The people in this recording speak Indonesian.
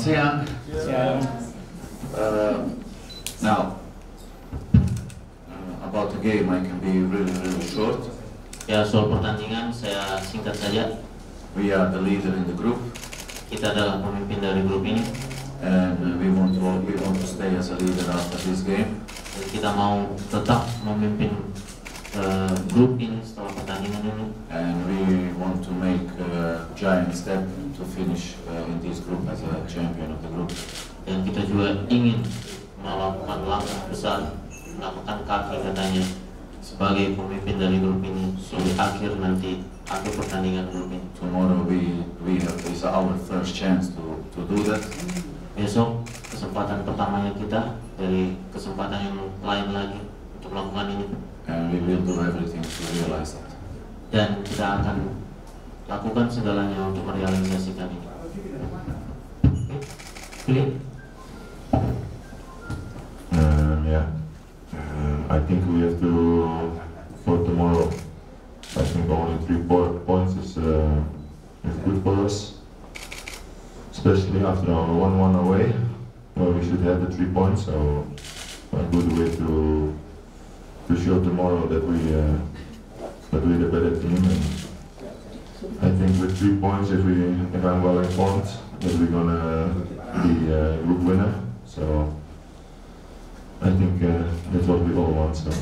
siang. Now, about the game, I can be really short. Ya, soal pertandingan saya singkat saja. We are the leader in the group. Kita adalah pemimpin dari grup ini. And we want to stay as a leader after this game. Dan kita mau tetap memimpin grup ini setelah pertandingan ini. And we want to make a giant step to finish in this group as a champion of the group. Dan kita juga ingin melakukan langkah besar, menapakkan kaki katanya sebagai pemimpin dari grup ini di akhir pertandingan grup ini. Tomorrow we have this our first chance to do that. Besok kesempatan pertamanya kita dari kesempatan yang lain lagi untuk melakukan ini. And we will do everything to realize that. Dan kita akan lakukan segalanya untuk merealisasikan ini. I think we have to, for tomorrow, I think only 3 points is good for us, especially after our 1-1 away, where we should have the 3 points. So a good way to show tomorrow that we're the better team. And I think with 3 points, if I'm well informed, that we're gonna be a group winner. So I think that's what we all want. So.